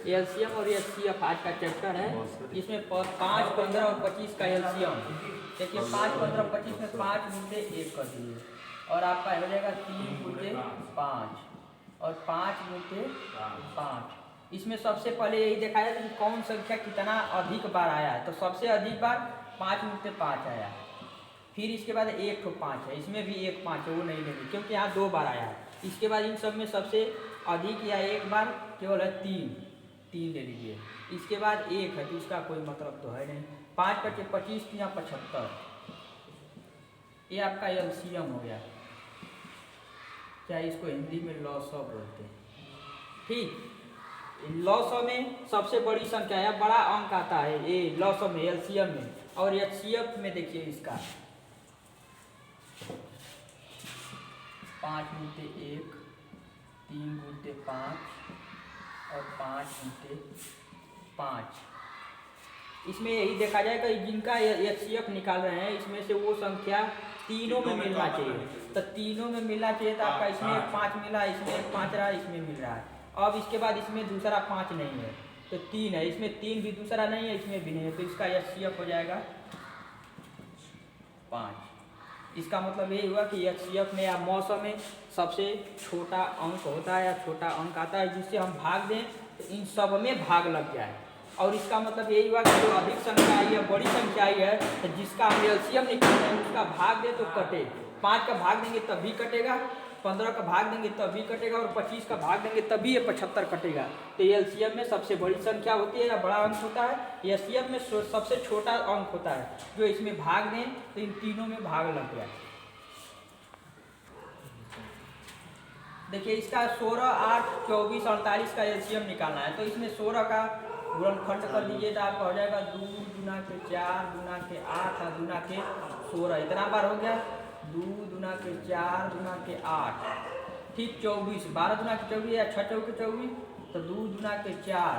LCM और HCF आज का चैप्टर है। इसमें 5, 15 और 25 का एलसीएम। देखिए 5, 15 और 25 में 5 गुणे 1 कर दीजिए और आपका हो जाएगा 3 गुणे 5 और 5 गुणे 5। इसमें सबसे पहले यही देखा जाए कि कौन संख्या कितना अधिक बार आया है। तो सबसे अधिक बार 5 गुणे 5 आया। फिर इसके बाद 1 तो 5 है, इसमें भी 1 5 है, वो नहीं लेंगे क्योंकि यहाँ 2 बार आया है। इसके बाद इन सब में सबसे अधिक या एक बार केवल है 3 ले लीजिए। इसके बाद 1 है तो इसका कोई मतलब तो है नहीं। 5 करके 25 या 75, ये आपका एलसीएम हो गया। क्या इसको हिंदी में लॉसव बोलते हैं। ठीक, लॉसव में सबसे बड़ी संख्या या बड़ा अंक आता है ये लॉसव में, एलसीएम में। और एचसीएफ में देखिए इसका 5 गुणे 1, 3 गुणे 5 और 5 गुणे 5। इसमें यही देखा जाएगा जिनका एचसीएफ निकाल रहे हैं इसमें से वो संख्या तीनों में मिलना चाहिए। तो तीनों में मिलना चाहिए तो आपका इसमें 5 मिला, इसमें 5 रहा, इसमें मिल रहा है। अब इसके बाद इसमें दूसरा 5 नहीं है तो 3 है, इसमें 3 भी दूसरा नहीं है, इसमें भी नहीं है, तो इसका एचसीएफ हो जाएगा 5। इसका मतलब ये हुआ कि एचसीएफ में या मौसम में सबसे छोटा अंक होता है या छोटा अंक आता है जिससे हम भाग दें तो इन सब में भाग लग जाए। और इसका मतलब यही हुआ कि जो अधिक संख्या आई है, बड़ी संख्या आई है, तो जिसका हम एलसीएम निकालते हैं उसका भाग दे तो कटे। 5 का भाग देंगे तब भी कटेगा, 15 का भाग देंगे तब भी कटेगा और 25 का भाग देंगे तभी ये 75 कटेगा। तो एलसीएम में सबसे बड़ी संख्या होती है या बड़ा अंक होता है। एचसीएफ में सबसे छोटा अंक होता है जो इसमें भाग दें तो इन तीनों में भाग लग जाए। देखिए इसका 16, 8, 24, 48 का एलसीएम निकालना है। तो इसमें 16 का गुणनखंड कर लीजिए तो आपका हो जाएगा 2 गुना के 4 गुना के 8 और गुना के 16। इतना बार हो गया 2 गुना के 4 गुना के 8। ठीक 24, 12 गुना के 24 या 6 चौके 24, तो 2 गुना के 4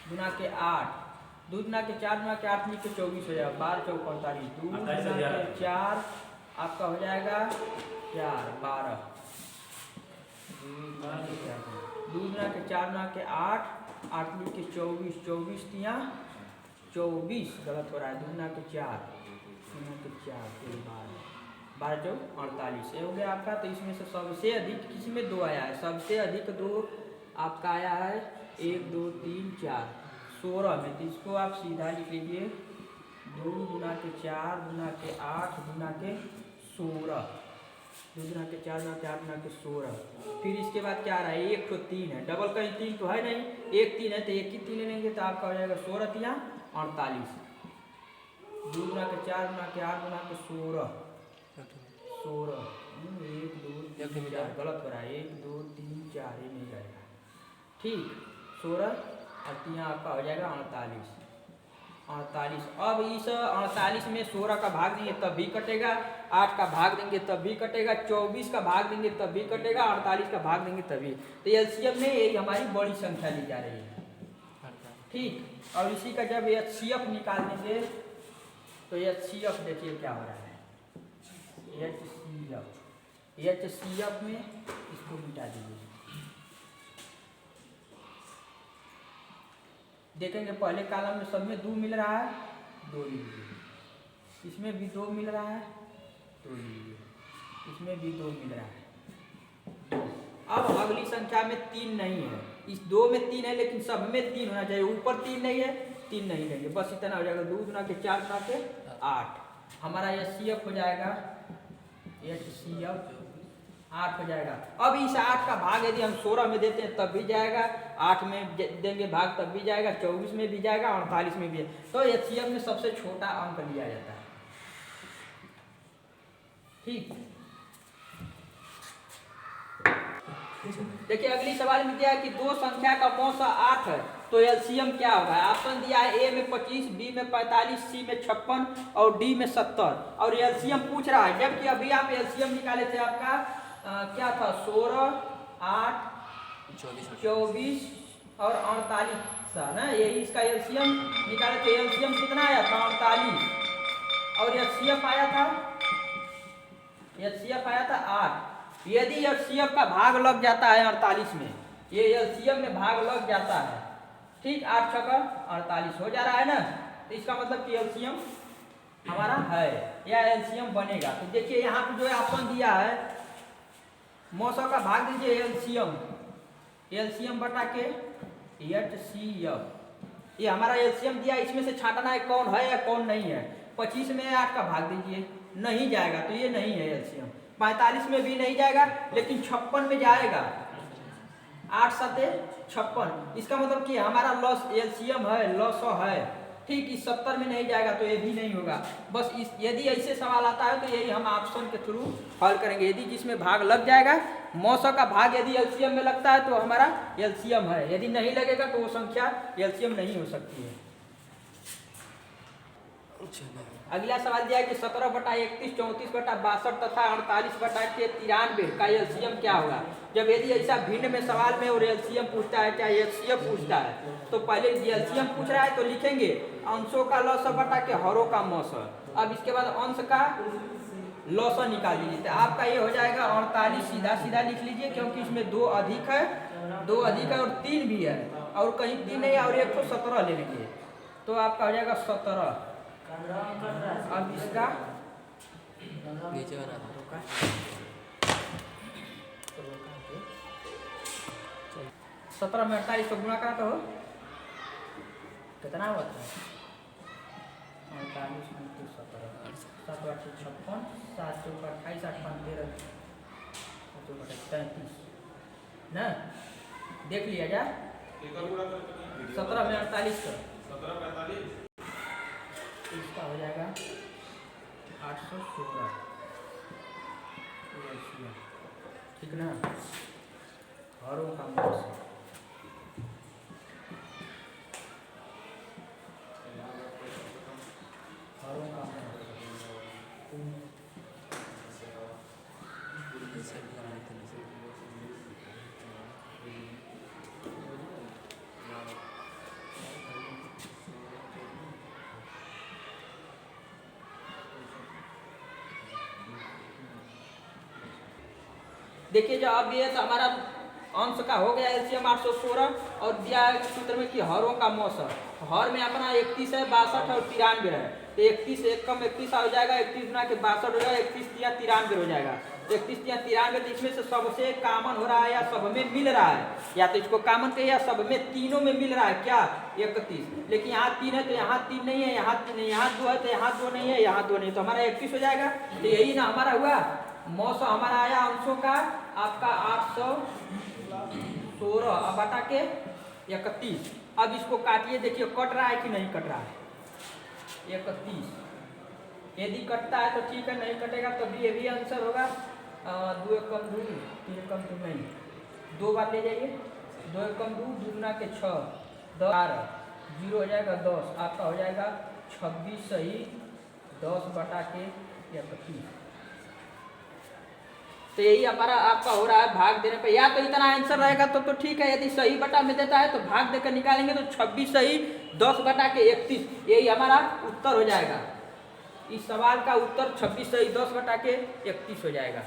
गुना के 8, 2 गुना के 4 गुना के 8 नीचे 24 हो जाएगा, 12 चौक 48। 2 गुना के 4 आपका हो जाएगा 4, 12। 2 गुना के 4 गुना के 8, 8 के 24, 24 तिया 24, गलत हो रहा है। 2 गुना के 4 गुना के 4 फिर 12, 12 चौक 48 हो गया आपका। तो इसमें से सबसे अधिक किसी में 2 आया है, सबसे अधिक 2 आपका आया है 1, 2, 3, 4, 16 में। तो इसको आप सीधा लिख लीजिए 2 गुना के 4 गुना के 8 गुना के 16, 2 गुना के 4 गुना के 8 गुना के 16। फिर इसके बाद क्या आ रहा है 1 तो 3 है, डबल कहीं 3 तो है नहीं, 1 3 है तो 1 ही 3 लेंगे तो आपका हो जाएगा 16 तिया 48। 2 गुना के 4 गुना के 8 गुना के 16, 16 1 2 3 4, गलत हो रहा है 1 2 3 4, ये नहीं जाएगा। ठीक 16 और तिया आपका हो जाएगा 48। अब इस 48 में 16 का भाग देंगे तब भी कटेगा, 8 का भाग देंगे तब भी कटेगा, 24 का भाग देंगे तब भी कटेगा, 48 का भाग देंगे तभी। तो एलसीएम में यही हमारी बड़ी संख्या ली जा रही है। ठीक, और इसी का जब एचसीएफ निकाल देंगे तो एचसीएफ देखिए क्या हो रहा है। एचसीएफ में इसको मिटा दीजिए। देखेंगे पहले कॉलम में सब में 2 मिल रहा है, 2 लीजिए। इसमें भी 2 मिल रहा है, 2 लीजिए। इसमें भी 2 मिल रहा है, 2। अब अगली संख्या में 3 नहीं है, इस 2 में 3 है लेकिन सब में 3 होना चाहिए। ऊपर 3 नहीं है, 3 नहीं लेंगे, बस इतना हो जाएगा। 2 गुना के 4 गुना के 8 हमारा एचसीएफ हो जाएगा, एचसीएफ 8 हो जाएगा। अब इस 8 का भाग यदि हम 16 में देते हैं तब भी जाएगा, 8 में देंगे भाग तब भी जाएगा, 24 में भी जाएगा, 48 में भी है। तो एचसीएफ में सबसे छोटा अंक लिया जाता है। ठीक, देखिए अगली सवाल में दिया है कि 2 संख्या का मौसा 8 है तो एलसीएम क्या होगा। ऑप्शन दिया है ए में 25, बी में 45, सी में 56 और डी में 70। और एलसीएम पूछ रहा है, जबकि अभी आप एलसीएम निकाले थे आपका क्या था 16, 8, 24 और 48 ना, यही इसका एलसीएम निकाले थे। एलसीएम कितना आया था 48 और एचसीएफ आया था 8। यदि एचसीएफ का भाग लग जाता है 48 में ये एलसीएम में भाग लग जाता है, ठीक। 8 छक्का 48 हो जा रहा है ना, तो इसका मतलब कि एलसीएम हमारा है या एलसीएम बनेगा। तो देखिए यहाँ पे जो ऑप्शन दिया है मौसम का भाग दीजिए एलसीएम, एलसीएम बटा के HCF, ये हमारा एलसीएम दिया, इसमें से छांटना है कौन है या कौन नहीं है। 25 में 8 का भाग दीजिए, नहीं जाएगा तो ये नहीं है एलसीएम। 45 में भी नहीं जाएगा, लेकिन 56 में जाएगा, 8 सते 56, इसका मतलब कि हमारा लॉस एलसीएम है, लॉस है, ठीक। इस 70 में नहीं जाएगा तो ये भी नहीं होगा। बस इस यदि ऐसे सवाल आता है तो यही हम ऑप्शन के थ्रू हल करेंगे। यदि जिसमें भाग लग जाएगा, मौसम का भाग यदि एलसीएम में लगता है तो हमारा एलसीएम है, यदि नहीं लगेगा तो वो संख्या एलसीएम नहीं हो सकती है। अगला सवाल दिया है कि 17 बटा 31, 34 बटा 62 तथा 48 बटा के 93 का एलसीएम क्या होगा। जब यदि ऐसा भिन्न में सवाल में और एलसीएम पूछता है, क्या एचसीएफ पूछता है, तो पहले एलसीएम पूछ रहा है तो लिखेंगे अंशों का लॉस बटा के हरों का मौसम। अब इसके बाद अंश का लॉस निकाल लीजिए, तो आपका ये हो जाएगा 48, सीधा सीधा लिख लीजिए, क्योंकि इसमें 2 अधिक है, 2 अधिक है और 3 भी है, और कहीं 3 नहीं और 1 तो 17 ले लेंगे, तो आपका हो जाएगा 17। अब इसका नीचे बना 17 में 48 को गुणा करा तो कितना हुआ था, 48 में 17, 7 8 56, 7 चौका 28, 8 5 13, 33 ना, देख लिया जा। 17 में 48 इसका हो जाएगा 816, ठीक ना। हरों का मौसम देखिए, जो अब ये तो हमारा अंश का हो गया एलसीएम 816, और दिया है सूत्र में कि हरों का मौसम, हर में अपना 31 है, 62 और 93 है, तो 31 एक कम 31 हो जाएगा, 31 गुना के 62 हो जाएगा, 31 या 93 हो जाएगा। 31 या 93, तो इसमें से सबसे कॉमन हो रहा है या सब में मिल रहा है, या तो इसको कॉमन कहिए या सब में तीनों में मिल रहा है क्या 31, लेकिन यहाँ 3 है तो यहाँ 3 नहीं है, यहाँ 3 नहीं, यहाँ 2 है तो यहाँ 2 नहीं है, यहाँ 2 नहीं, तो हमारा 31 हो जाएगा। तो यही ना हमारा हुआ मौसम, हमारा आया अंशों का आपका 816 बटा के 31। अब इसको काटिए, देखिए कट रहा है कि नहीं कट रहा है, 31 यदि कटता है तो ठीक है, नहीं कटेगा तो भी ये भी आंसर होगा। 2 एक कम 2, 3 एक कम 2 नहीं, 2 बार ले जाइए, 2 एक कम 2, 2 गुना के 6, 12, 0 हो जाएगा 10, आपका हो जाएगा 26 सही 10 बटा के 31। तो यही हमारा आपका हो रहा है भाग देने पे, या तो इतना आंसर रहेगा तो ठीक है, यदि सही बटा में देता है तो भाग देकर निकालेंगे तो 26 सही 10 बटा के 31, यही हमारा उत्तर हो जाएगा। इस सवाल का उत्तर 26 सही 10 बटा के 31 हो जाएगा।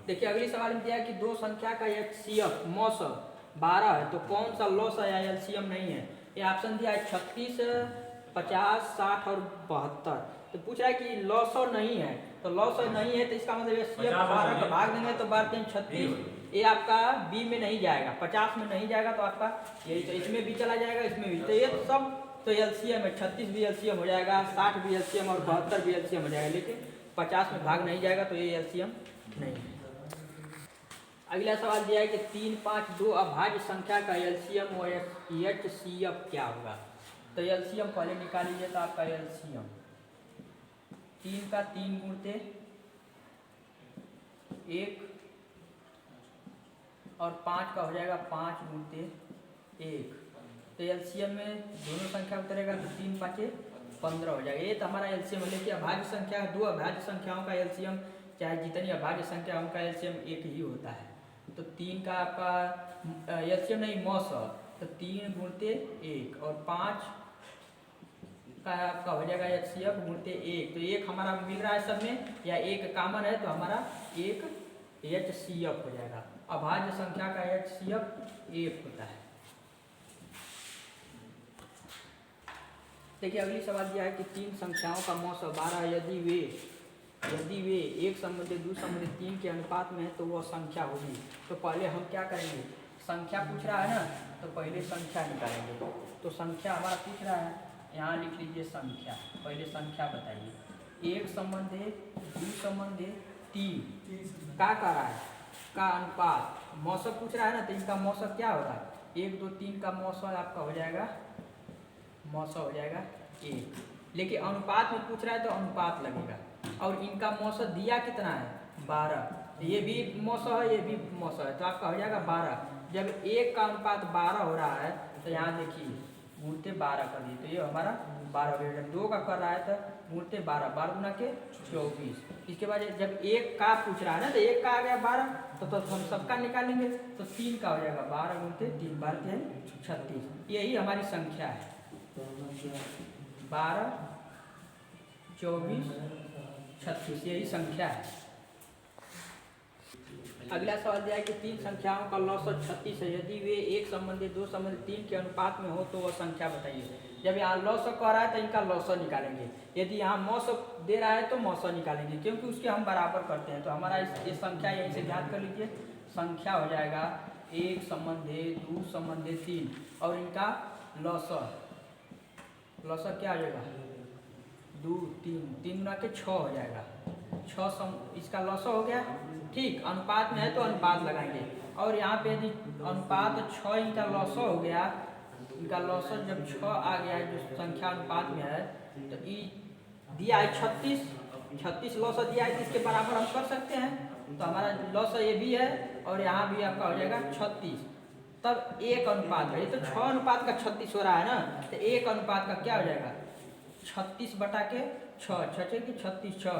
देखिए अगली सवाल में दिया कि दो संख्या का HCF मौसम 12 है, तो कौन सा लॉस है या एलसीएम नहीं है। ये ऑप्शन दिया है 36, 50, 60 और 72। तो पूछ रहा है कि लॉस और नहीं है, तो लॉस और नहीं है तो इसका मतलब HCF 12 का भाग देंगे तो 12 36, ये आपका बी में नहीं जाएगा, 50 में नहीं जाएगा, तो आपका यही तो इसमें भी चला जाएगा, इसमें भी, तो ये सब तो एलसीएम है, 36 भी एलसीएम हो जाएगा, 60 भी एलसीएम और 72 भी एलसीएम हो जाएगा, लेकिन 50 में भाग नहीं जाएगा, तो ये एलसीएम नहीं है। अगला सवाल दिया है कि 3, 5, 2 अभाज्य संख्या का एलसीएम और HCF क्या होगा। तो एलसीएम पहले निकाल लीजिए, तो आपका एलसीएम 3 का 3 गुणते 1 और 5 का हो जाएगा 5 गुणते 1। तो एलसीएम में दोनों संख्या उतरेगा तो 3 5 15 हो जाएगा। ये तो हमारा एलसीएम है, लेकिन अभाज्य संख्या, दो अभाज्य संख्याओं का एलसीएम, चाहे जितनी अभाज्य संख्या उनका एलसीएम एक ही होता है। तो 3 का आपका एलसीएम नहीं मौसम, तो 3 गुणते 1 और 5 का आपका हो जाएगा HCF गुणते 1। तो 1 हमारा मिल रहा है सब में, या 1 कॉमन है तो हमारा 1 HCF हो जाएगा। अभाज्य संख्या का HCF 1 होता है। देखिए अगली सवाल दिया है कि 3 संख्याओं का मौसा 12 यदि वे एक संबंधित दूसरे संबंधित 3 के अनुपात में है तो वह संख्या होगी। तो पहले हम क्या करेंगे, संख्या पूछ रहा है ना, तो पहले संख्या निकालेंगे। तो संख्या हमारा पूछ रहा है, यहाँ लिख लीजिए संख्या। पहले संख्या बताइए। एक संबंधित दो संबंधित 3 क्या कर रहा है का अनुपात, मौसम पूछ रहा है ना, तो इनका मौसम क्या होगा, 1 2 3 का मौसम आपका हो जाएगा, मौसम हो जाएगा 1। लेकिन अनुपात में पूछ रहा है तो अनुपात लगेगा। और इनका मौसम दिया कितना है 12, ये भी मौसम है ये भी मौसम है, तो आपका हो जाएगा 12। जब 1 का अनुपात 12 हो रहा है तो यहाँ देखिए गुणते 12 कर दिए, तो ये हमारा 12 हो गया। जब 2 का कर रहा है तो गुणते 12, 12 गुना के 24। इसके बाद जब 1 का पूछ रहा है ना, तो 1 का आ गया 12, तो हम सबका निकालेंगे, तो 3 का हो जाएगा 12 गुणते 3, 12 है 36। यही हमारी संख्या है, 12 24 36, यही संख्या है। अगला सवाल दिया है कि 3 संख्याओं का लौसक 36 है यदि वे एक संबंधित दो संबंधित 3 के अनुपात में हो तो वह संख्या बताइए। जब यहाँ लौसक कह रहा है तो इनका लौसक निकालेंगे, यदि यहाँ मौसक दे रहा है तो मौसक निकालेंगे, क्योंकि उसके हम बराबर करते हैं। तो हमारा ये संख्या यहीं से याद कर लीजिए, संख्या हो जाएगा एक संबंधित दो संबंधित 3 और इनका लौसक क्या हो जाएगा 2 3, 3 गुना के 6 हो जाएगा, 6 इसका लौसक हो गया। ठीक, अनुपात में है तो अनुपात लगाएंगे। और यहाँ पे यदि अनुपात 6 इनका लौसक हो गया, इनका लौसक जब 6 आ गया जो संख्या अनुपात में है, तो ई दिया है 36 लौसक दिया है, इसके बराबर हम कर सकते हैं। तो हमारा लौसक ये भी है और यहाँ भी आपका हो जाएगा 36। तब 1 अनुपात है, तो 6 अनुपात का 36 हो रहा है ना, तो 1 अनुपात का क्या हो जाएगा 36 बटा के 6, 6 की 36, 6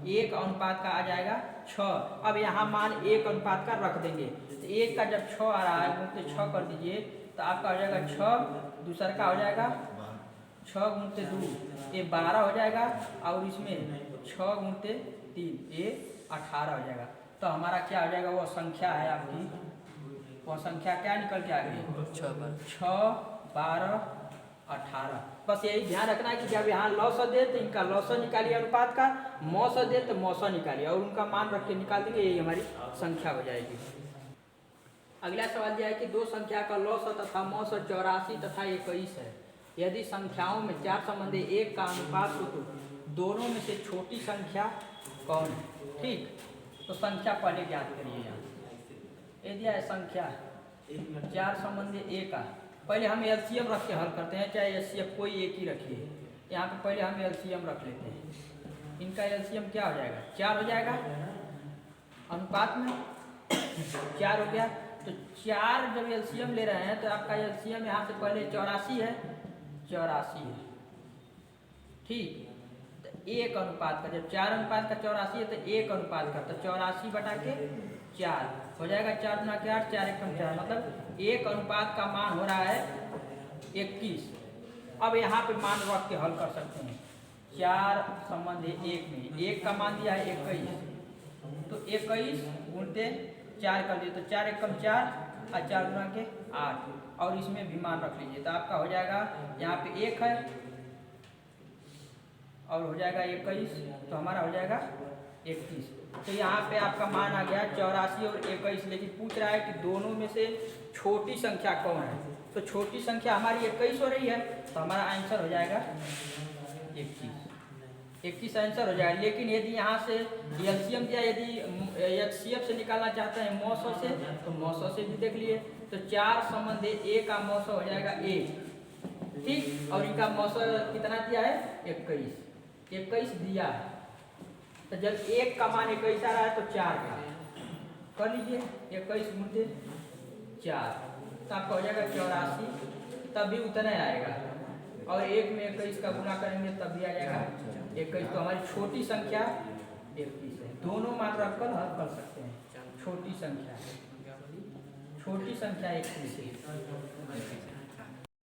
1 अनुपात का आ जाएगा 6। अब यहाँ मान 1 अनुपात का रख देंगे, तो 1 का जब 6 आ रहा है गुणते 6 कर दीजिए, तो आपका हो जाएगा 6, दूसरा का हो जाएगा 6 गुणते 2, ये 12 हो जाएगा, और इसमें 6 गुणते 3 ये 18 हो जाएगा। तो हमारा क्या हो जाएगा, वो संख्या है आपकी, वो संख्या क्या निकल के आ गई 6 12 18। बस यही ध्यान रखना है कि जब यहाँ लौसक दे तो इनका लौसक निकालिए अनुपात का, मौसक दे तो मौसक निकालिए और उनका मान रख के निकाल देंगे, यही हमारी संख्या हो जाएगी। अगला सवाल दिया है कि 2 संख्या का लौसक तथा मौसक 84 तथा 21 है। यदि संख्याओं में 4 संबंधी 1 का अनुपात हो तो दोनों में से छोटी संख्या कौन है। ठीक, तो संख्या पहले ज्ञात करिए। यहाँ ये दिया है संख्या 4 संबंधी 1 का, पहले हम एलसीएम रख के हल करते हैं, चाहे एचसीएफ कोई एक ही रखिए। यहाँ पे पहले हम एलसीएम रख लेते हैं। इनका एलसीएम क्या हो जाएगा 4 हो जाएगा, अनुपात में 4 हो गया। तो 4 जब एलसीएम ले रहे हैं तो आपका एलसीएम यहाँ से पहले 84 है, 84 है। ठीक, तो 1 अनुपात का, जब 4 अनुपात का 84 है तो 1 अनुपात का, तो 84 बटा के 4 हो जाएगा, 4 गुना के 8, 4 एकम 4, मतलब 1 अनुपात का मान हो रहा है 21। अब यहाँ पे मान रख के हल कर सकते हैं। 4 संबंध 1 में 1 का मान दिया है 21, तो 21 गुणते 4 कर दिए, तो 4 एकम 4 और 4 गुना के 8, और इसमें भी मान रख लीजिए, तो आपका हो जाएगा यहाँ पे 1 है और हो जाएगा 21, तो हमारा हो जाएगा 31। तो यहाँ पे आपका मान आ गया 84 और 21। लेकिन पूछ रहा है कि दोनों में से छोटी संख्या कौन है, तो छोटी संख्या हमारी 21 हो रही है, तो हमारा आंसर हो जाएगा 21 आंसर हो जाएगा। लेकिन यदि यहाँ से एलसीएम दिया, यदि एचसीएफ से निकालना चाहते हैं मौसों से, तो मौसों से भी देख लिए, तो 4 संबंधी 1 का मौसम हो जाएगा 1। ठीक, और इनका मौसम कितना दिया है 21 दिया है। तो जब 1 का मान 21 आ रहा है तो 4 का कर लीजिए, 21 गुणते 4, तो आपका हो जाएगा 84, तब भी उतना आएगा। और 1 में 21 का गुना करेंगे तब भी आ जाएगा 21। तो हमारी छोटी संख्या 21 है। दोनों मान रखकर हल कर सकते हैं। छोटी संख्या 21 है।